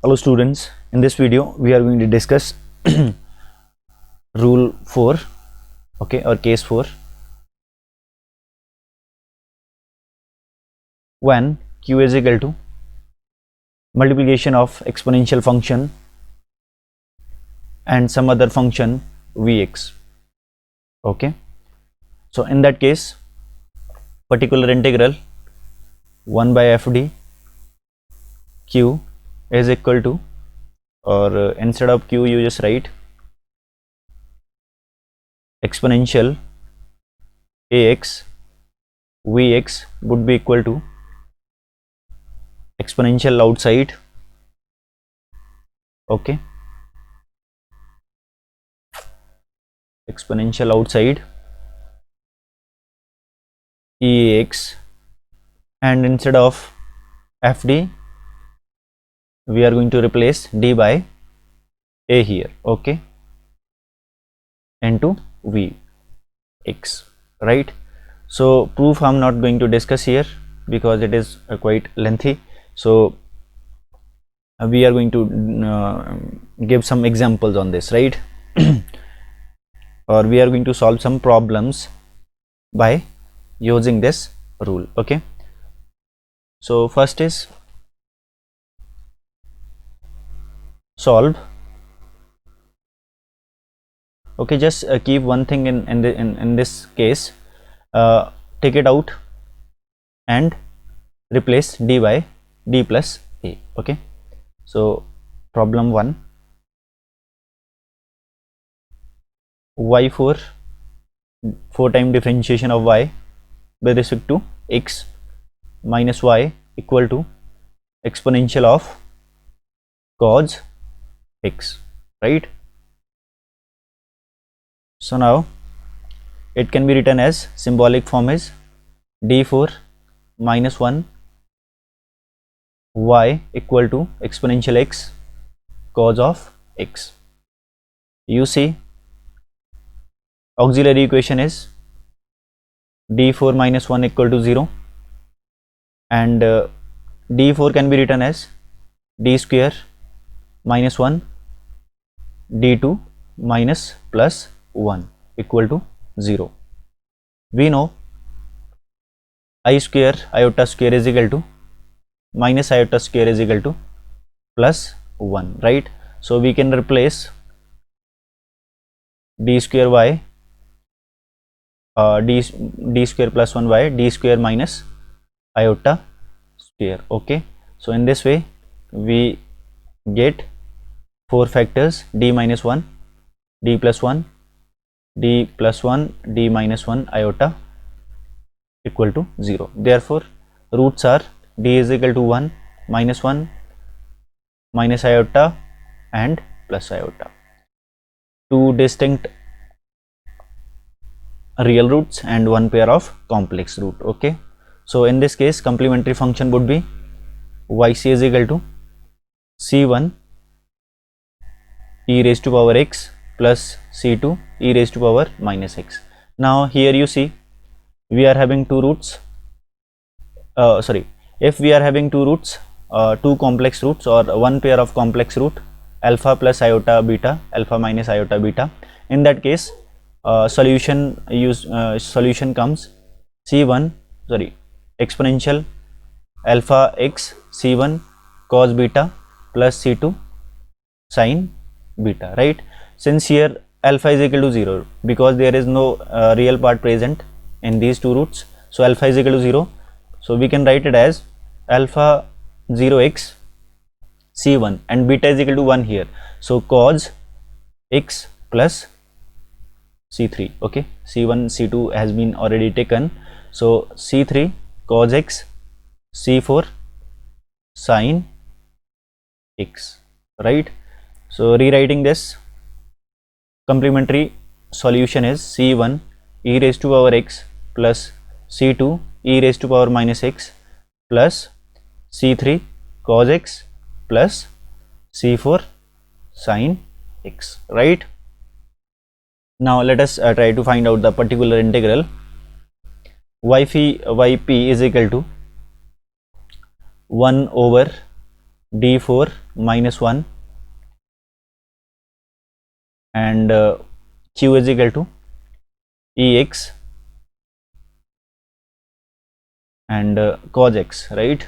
Hello students, in this video we are going to discuss rule 4, okay, or case 4. When q is equal to multiplication of exponential function and some other function vx, okay. So in that case, particular integral 1 by fd q is equal to, or instead of q you just write exponential ax vx would be equal to exponential outside, okay, exponential outside eax, and instead of fd we are going to replace d by a here, okay, into vx, right. So proof I'm not going to discuss here because it is quite lengthy. So we are going to give some examples on this, right? Or we are going to solve some problems by using this rule, okay. So first is solve, okay. Just keep one thing in this case, take it out and replace d by d plus a, okay. So problem 1, y4 time differentiation of y with respect to x minus y equal to exponential of cos x, right. So now it can be written as symbolic form is d4 minus 1 y equal to exponential x cos of x. You see auxiliary equation is d4 minus 1 equal to 0, and d4 can be written as d square minus 1 d2 minus plus 1 equal to 0. We know I square iota square is equal to minus iota square is equal to plus 1, right. So we can replace d square y d square plus 1 by d square minus iota square, okay. So in this way we get 4 factors d minus 1 d plus 1 d plus 1 d minus 1 iota equal to 0. Therefore roots are d is equal to 1 minus 1 minus iota and plus iota, two distinct real roots and one pair of complex root, okay. So in this case complementary function would be yc is equal to c1 e raised to power x plus c2 e raised to power minus x. Now here you see we are having two roots, if we are having two roots, two complex roots or one pair of complex root alpha plus iota beta, alpha minus iota beta, in that case solution comes c1 exponential alpha x c1 cos beta plus c2 sin beta, right. Since here alpha is equal to 0 because there is no real part present in these two roots, so alpha is equal to 0, so we can write it as alpha 0x c1 and beta is equal to 1 here, so cos x plus c3, okay. c1 c2 has been already taken, so c3 cos x c4 sin x, right. So rewriting this, complementary solution is c1 e raised to power x plus c2 e raised to power minus x plus c3 cos x plus c4 sin x, right. Now let us try to find out the particular integral. Yp is equal to 1 over d4 minus 1 and q is equal to ex and cos x, right?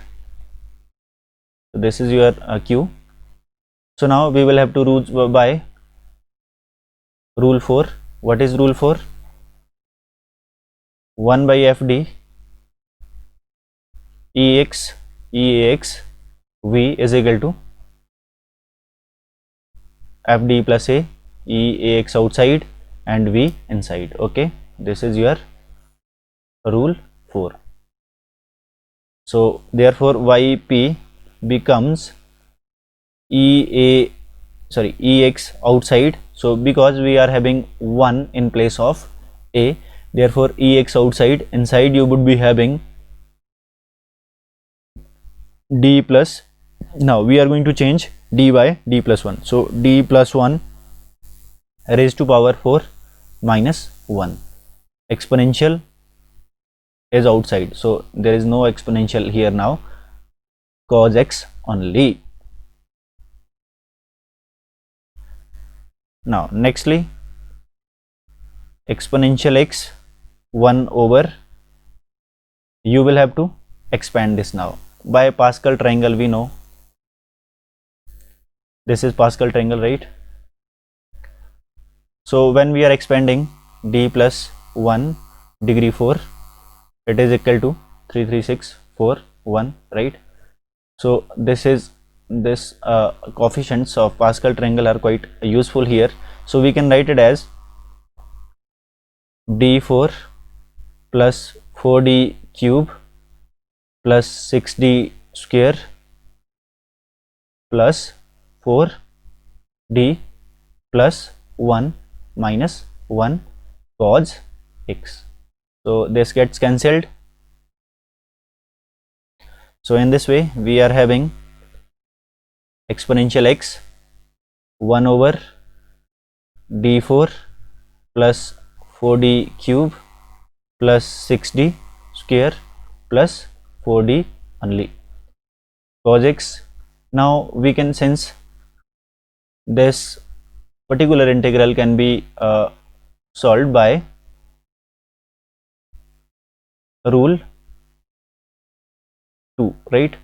So this is your q. So now we will have to rule by rule 4. What is rule 4? 1 by fd ex v is equal to fd plus a eax outside and v inside. Okay, this is your rule 4. So therefore yp becomes ex outside. So because we are having 1 in place of a, therefore ex outside, inside you would be having d plus, now we are going to change d by d plus 1. So d plus 1 raised to power 4 minus 1. Exponential is outside, so there is no exponential here now, cos x only. Now nextly, exponential x 1 over, you will have to expand this now by Pascal triangle. We know this is Pascal triangle, right? So when we are expanding d plus 1 degree 4, it is equal to 33641, right? So this is this coefficients of Pascal triangle are quite useful here. So we can write it as d4 plus 4d cube plus 6d square plus 4d plus 1 minus 1 cos x. So this gets cancelled. So in this way we are having exponential x 1 over d4 plus 4d cube plus 6d square plus 4d only cos x. Now we can, since this particular integral can be solved by rule 2, right?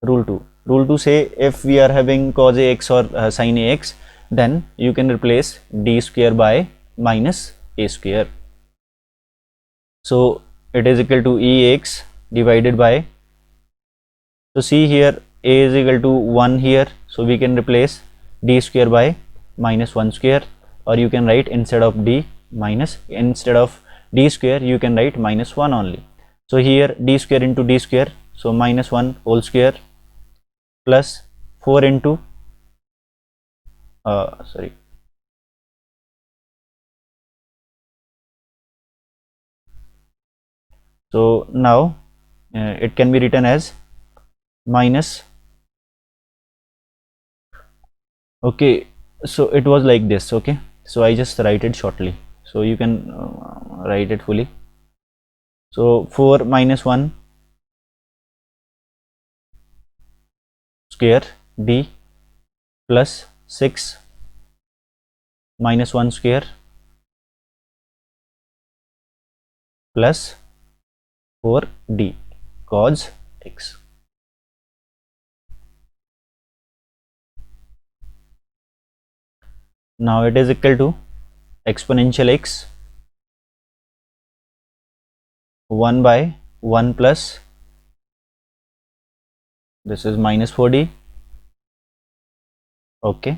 Rule 2 say if we are having cos ax or sin ax, then you can replace d square by minus a square. So it is equal to ex divided by, so see here a is equal to 1 here, so we can replace d square by minus 1 square, or you can write instead of d square you can write minus 1 only. So here d square into d square, so minus 1 whole square plus 4 into so now it can be written as minus, okay, so it was like this, okay, so I just write it shortly, so you can write it fully. So 4 minus 1 square d plus 6 minus 1 square plus 4d cos x. Now it is equal to exponential x 1 by 1 plus, this is minus 4d, okay,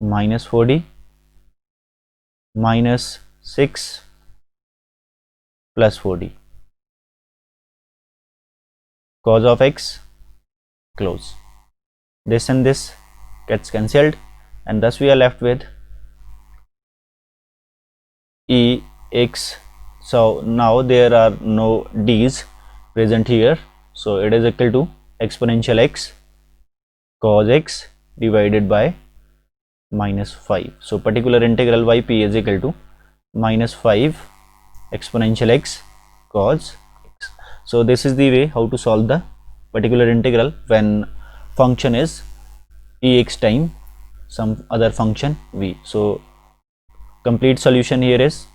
minus 4d minus 6 plus 4d cos of x, close. This and this gets cancelled, and thus we are left with ex. So now there are no d's present here, so it is equal to exponential x cos x divided by minus 5. So particular integral yp is equal to minus 5 exponential x cos x. So this is the way how to solve the particular integral when function is ex time some other function v. So complete solution here is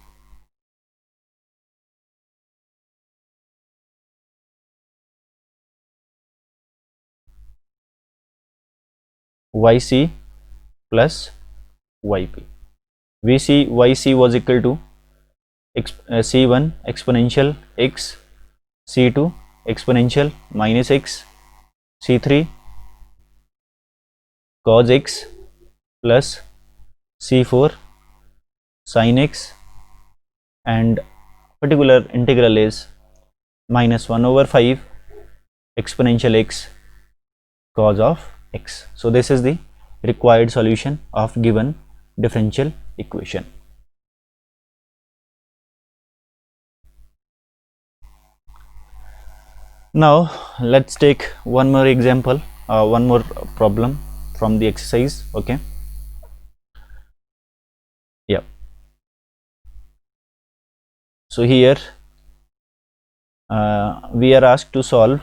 yc plus yp. yc was equal to c1 exponential x, c2 exponential minus x, c3 cos x plus c4 sin x, and particular integral is minus 1 over 5 exponential x cos of x. So this is the required solution of given differential equation. Now let's take one more example, one more problem from the exercise. Okay, yeah. So here we are asked to solve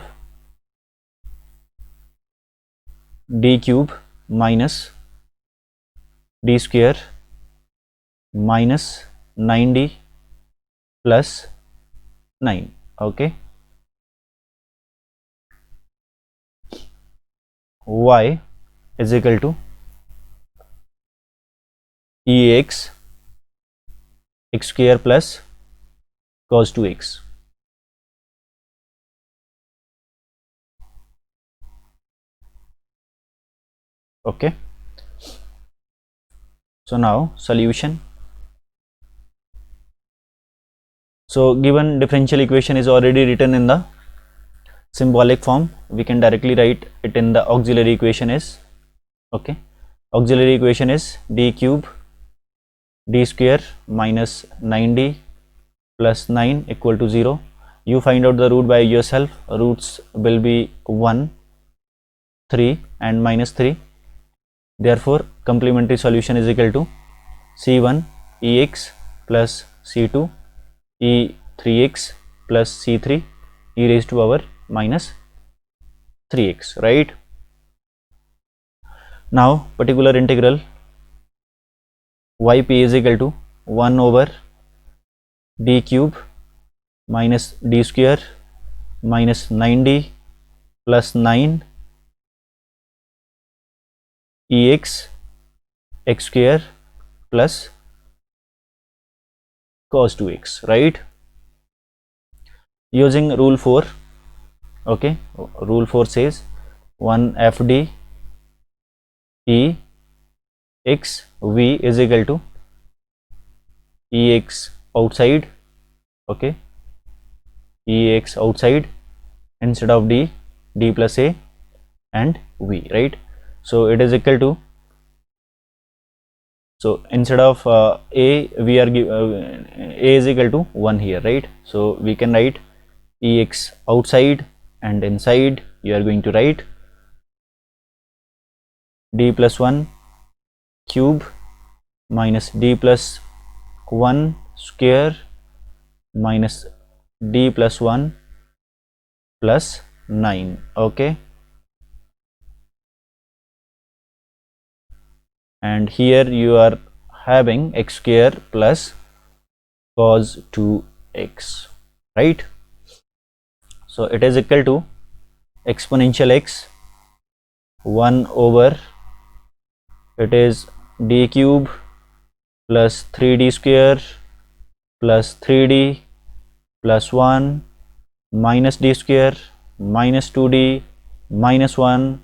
d cube minus d square minus 9d plus 9. Okay, y is equal to ex x square plus cos 2x. Okay, so now solution. So given differential equation is already written in the symbolic form, we can directly write it in the auxiliary equation is, okay, auxiliary equation is d cube d square minus 9d plus 9 equal to 0. You find out the root by yourself. Roots will be 1, 3 and minus 3. Therefore complementary solution is equal to c1 ex plus c2 e3x plus c3 e raised to power minus 3x, right? Now particular integral yp is equal to 1 over d cube minus d square minus 9d plus 9 ex x square plus cos 2x, right? Using rule 4, okay, rule 4 says 1 fd e x v is equal to ex outside, okay, ex outside instead of d plus a and v, right? So it is equal to, so instead of a we are a is equal to 1 here, right? So we can write ex outside and inside you are going to write d plus 1 cube minus d plus 1 square minus d plus 1 plus 9, okay, and here you are having x square plus cos 2x, right? So it is equal to exponential x 1 over, it is d cube plus 3d square plus 3d plus 1 minus d square minus 2d minus 1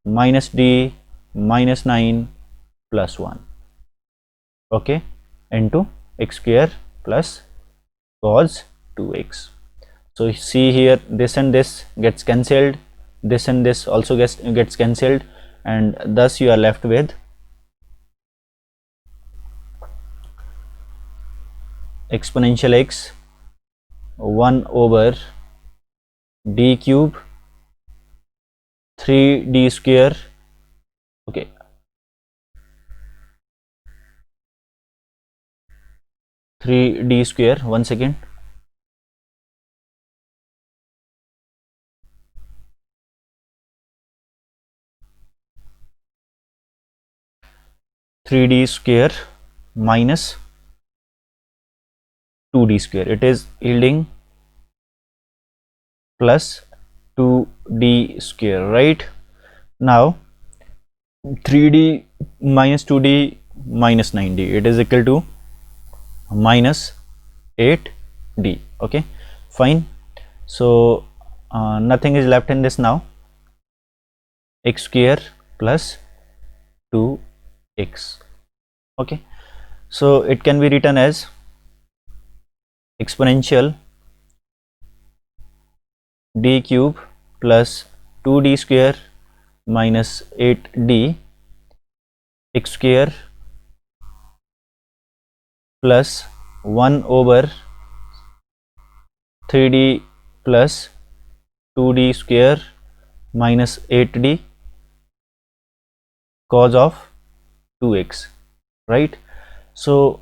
minus d minus 9 plus 1, okay, into x square plus cos 2x. So see here, this and this gets cancelled, this and this also gets cancelled, and thus you are left with exponential x 1 over d cube 3d square, okay, 3d square, 1 second, 3d square minus 2d square. It is yielding plus 2d square, right? Now 3d minus 2d minus 9d, it is equal to minus 8d. Okay, fine. So nothing is left in this now. X square plus 2x. Okay, so it can be written as exponential d cube plus 2d square minus 8d x square plus 1 over 3d plus 2d square minus 8d cos of 2x, right? So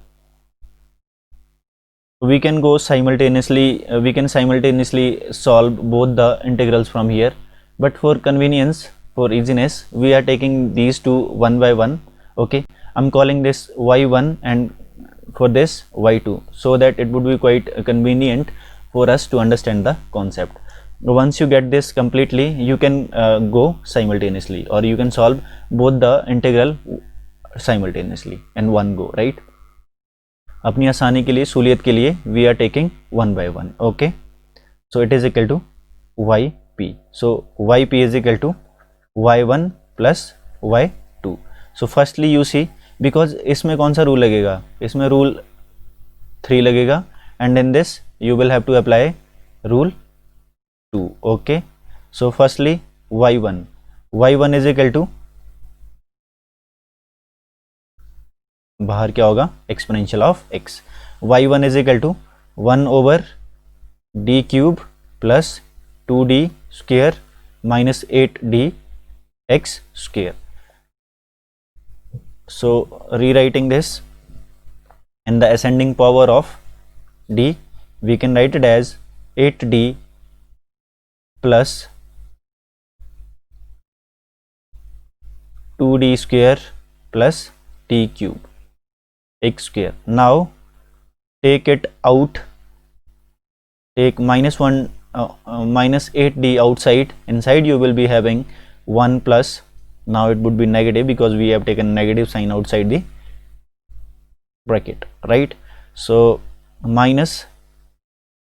we can go simultaneously, we can simultaneously solve both the integrals from here, but for convenience, for easiness, we are taking these two one by one. Okay, I'm calling this y1 and for this y2, so that it would be quite convenient for us to understand the concept. Once you get this completely, you can go simultaneously, or you can solve both the integral simultaneously in one go, right? अपनी आसानी के लिए, सहूलियत के लिए, we are taking one by one. Okay, so it is equal to y p. So y p is equal to y one plus y two. So firstly you see, because इसमें कौन सा रूल लगेगा, इसमें rule 3 लगेगा, and in this you will have to apply rule 2. Okay, so firstly y one is equal to, बाहर क्या होगा, exponential of x. y1 is equal to 1 over D cube plus 2d square minus 8d x square. So rewriting this in the ascending power of d, we can write it as 8d plus 2d square plus d cube x square. Now take it out, take minus 8d outside, inside you will be having 1 plus, now it would be negative because we have taken negative sign outside the bracket, right? So minus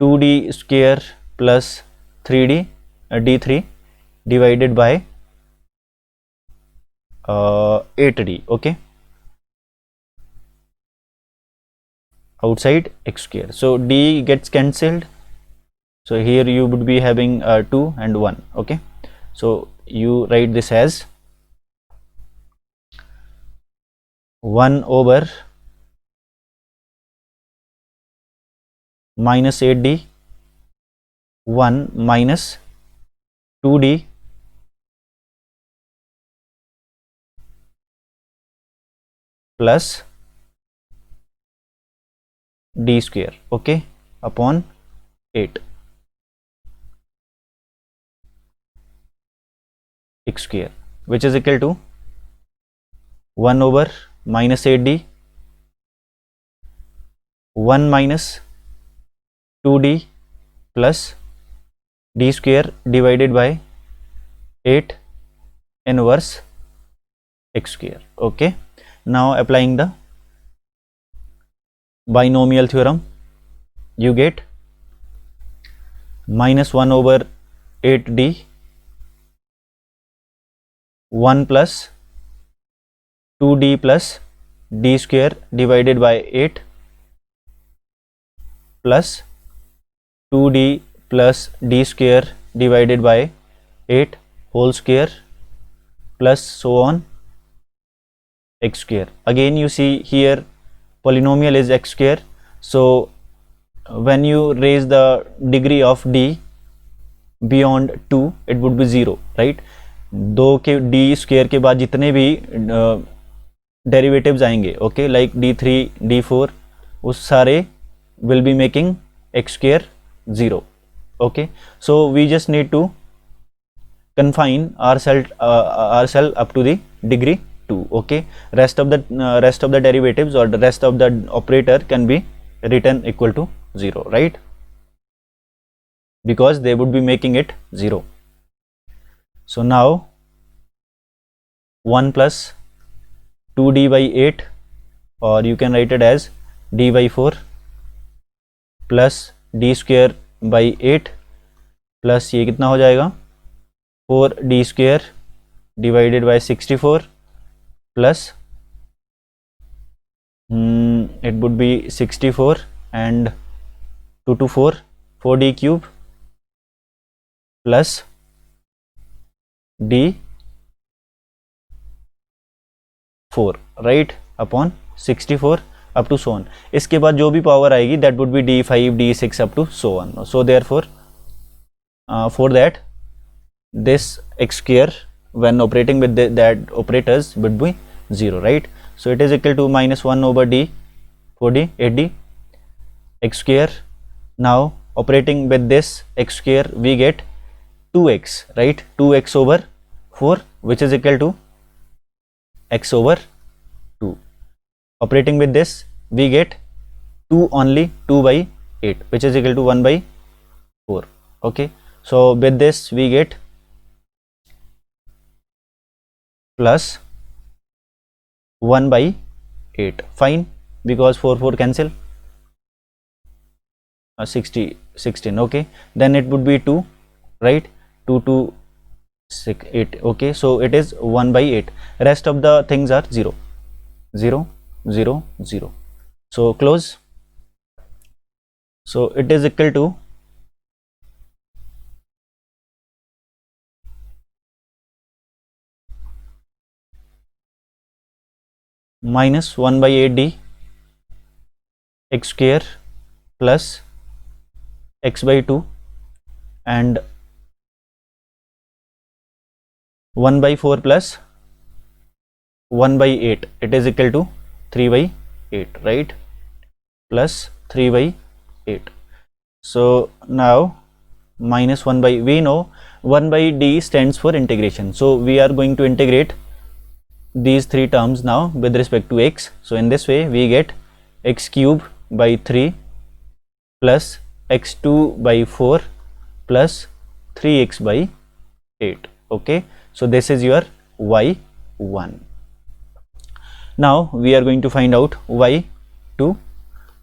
2d square plus 3d d3 divided by 8d. okay, outside x square, so d gets cancelled, so here you would be having 2 and 1. okay, so you write this as 1 over minus 8d 1 minus 2d plus d square, okay, upon 8 x square, which is equal to 1 over minus 8d 1 minus 2d plus d square divided by 8 inverse x square. okay, now applying the binomial theorem, you get minus 1 over 8d 1 plus 2d plus d square divided by 8 plus 2d plus d square divided by 8 whole square plus so on x square. Again you see here polynomial is x square, so when you raise the degree of d beyond 2 it would be 0, right? 2 के d square के बाद जितने भी derivatives आएंगे, okay, like d3 d4, उस सारे will be making x square 0. okay, so we just need to confine ourselves up to the degree 2. Okay, rest of the derivatives or the rest of the operator can be written equal to 0, right? Because they would be making it 0. So now 1 plus 2d by 8, or you can write it as d by 4 plus d square by 8 plus ये कितना हो जाएगा 4d square divided by 64 plus it would be 64 and 2 to 4 4d cube plus d 4 right upon 64 up to so on. इसके बाद जो भी power आएगी that would be d5 d6 up to so on. So therefore for that this x square when operating with that operators would be 0, right? So it is equal to minus 1 over d 4d 8d x square. Now operating with this x square we get 2x, right? 2x over 4 which is equal to x over 2. Operating with this we get 2 only 2 by 8 which is equal to 1 by 4. Okay, so with this we get plus 1 by 8, fine, because 4 4 cancel, 16. Okay, then it would be 2, right? 2 to 6 8. Okay, so it is 1 by 8. Rest of the things are 0 0 0 0. So close. So it is equal to minus 1 by 8d x square plus x by 2 and 1 by 4 plus 1 by 8, it is equal to 3 by 8, right? Plus 3 by 8. So now minus 1 by, we know 1 by d stands for integration, so we are going to integrate these three terms now with respect to x. So in this way we get x cube by 3 plus x2 by 4 plus 3x by 8. Okay, so this is your y1. Now we are going to find out y2.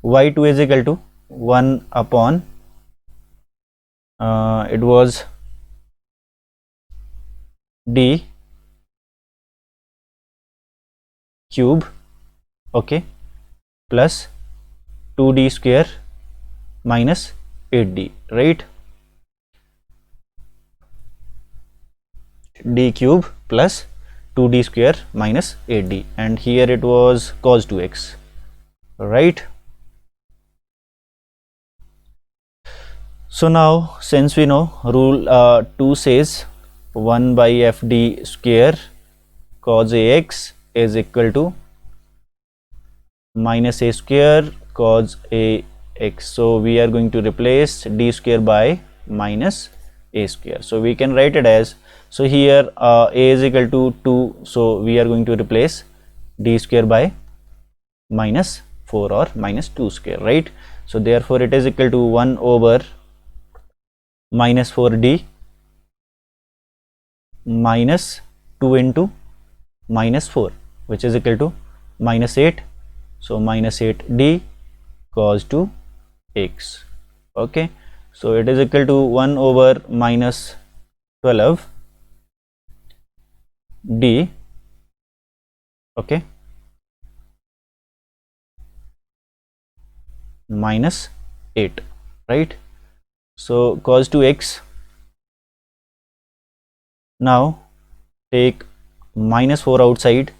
y2 is equal to 1 upon it was d cube, okay, plus 2d square minus 8d, right? d cube plus 2d square minus 8d, and here it was cos 2x, right? So now since we know rule 2 says 1 by fd square cos ax is equal to minus a square cos ax, so we are going to replace d square by minus a square. So we can write it as, so here a is equal to 2, so we are going to replace d square by minus 4 or minus 2 square, right? So therefore it is equal to 1 over minus 4d minus 2 into minus 4 which is equal to minus 8, so minus 8d cos 2x. Okay, so it is equal to 1 over minus 12 d, okay, minus 8, right? So cos 2x, now take minus 4 outside,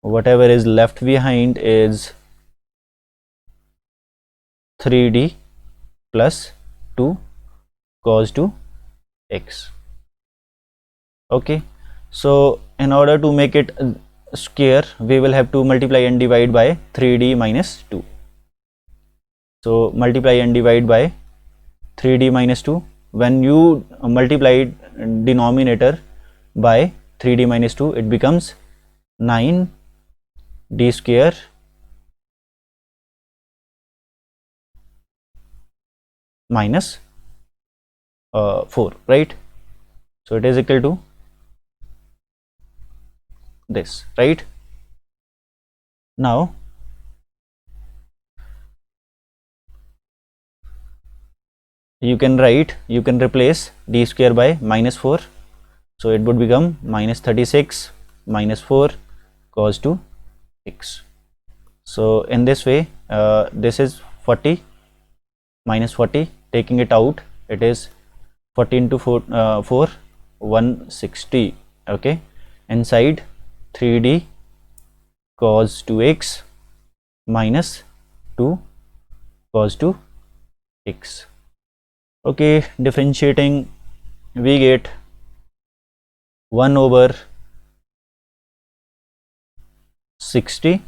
whatever is left behind is 3d plus 2 cos 2x. Okay, so in order to make it square we will have to multiply and divide by 3d minus 2. So multiply and divide by 3d minus 2. When you multiply denominator by 3d minus 2 it becomes 9 d square minus 4, right? So it is equal to this, right? Now you can replace d square by minus 4, so it would become minus 36 minus 4 cos 2x. So in this way, this is 40 minus 40, taking it out, it is 40 into 4, 160, okay? Inside 3d cos 2x minus 2 cos 2x. Okay, differentiating, we get 1 over 60.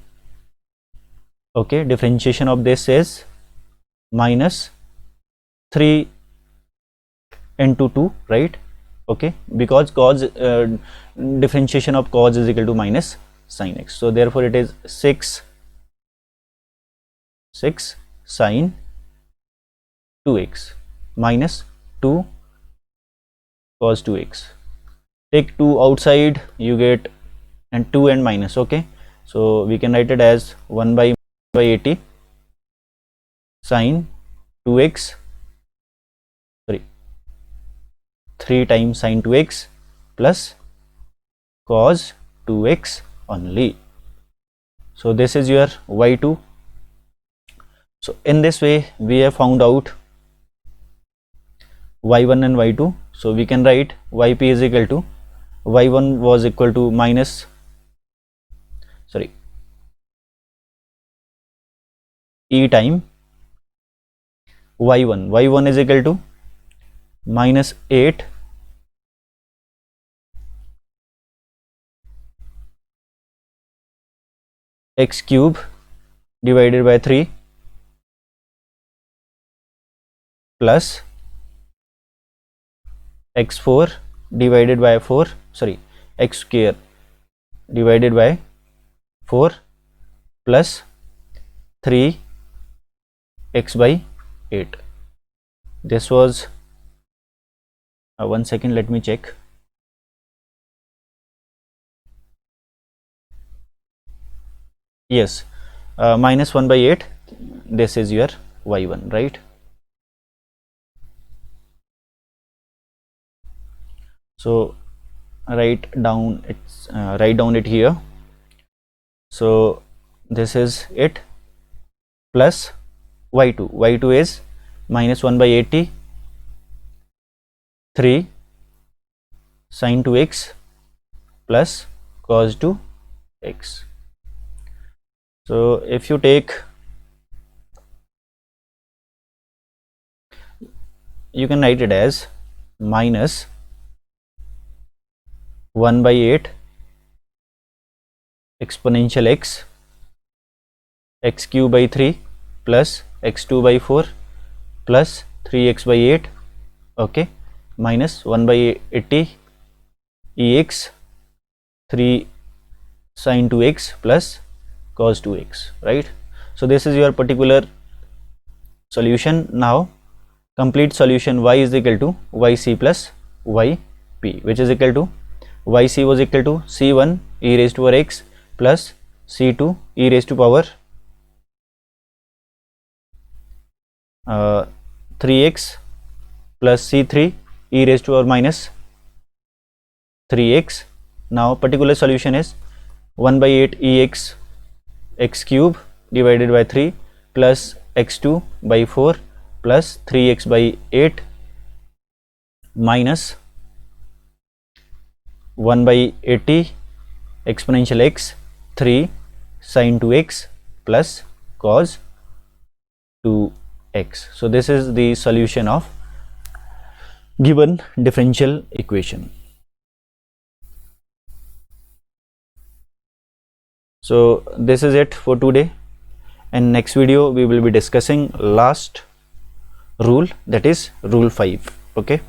Okay, differentiation of this is minus 3 into 2, right? Okay, because cos differentiation of cos is equal to minus sin x, so therefore it is 6 sin 2x minus 2 cos 2x. Take 2 outside, you get and 2 and minus, okay? So we can write it as 1 by 80 sin 2x, sorry, 3 times sin 2x plus cos 2x only. So this is your y2. So in this way we have found out y1 and y2. So we can write yp is equal to, y1 was equal to minus, sorry, e time y1 is equal to minus 8 x cube divided by 3 plus x4 divided by 4, sorry, x square divided by 4 plus 3 x by 8. This was 1 second, let me check. Yes, minus 1 by 8, this is your y1, right? So write down it here. So this is it, plus y2 is minus 1 by 80 3 sin 2x plus cos 2x. So if you take, you can write it as minus 1 by 8 exponential x cube by 3 plus x2 by 4 plus 3x by 8, okay, minus 1 by 80 ex 3 sin 2x plus cos 2x, right? So this is your particular solution. Now complete solution, y is equal to yc plus yp, which is equal to, yc was equal to c1 e raised to power x plus c2 e raised to power 3x plus c3 e raised to power minus 3x. Now particular solution is 1 by 8 ex x cube divided by 3 plus x2 by 4 plus 3x by 8 minus 1 by 80 exponential x 3 sin 2x plus cos 2x. So this is the solution of given differential equation. So this is it for today, and next video we will be discussing last rule, that is rule 5. Okay.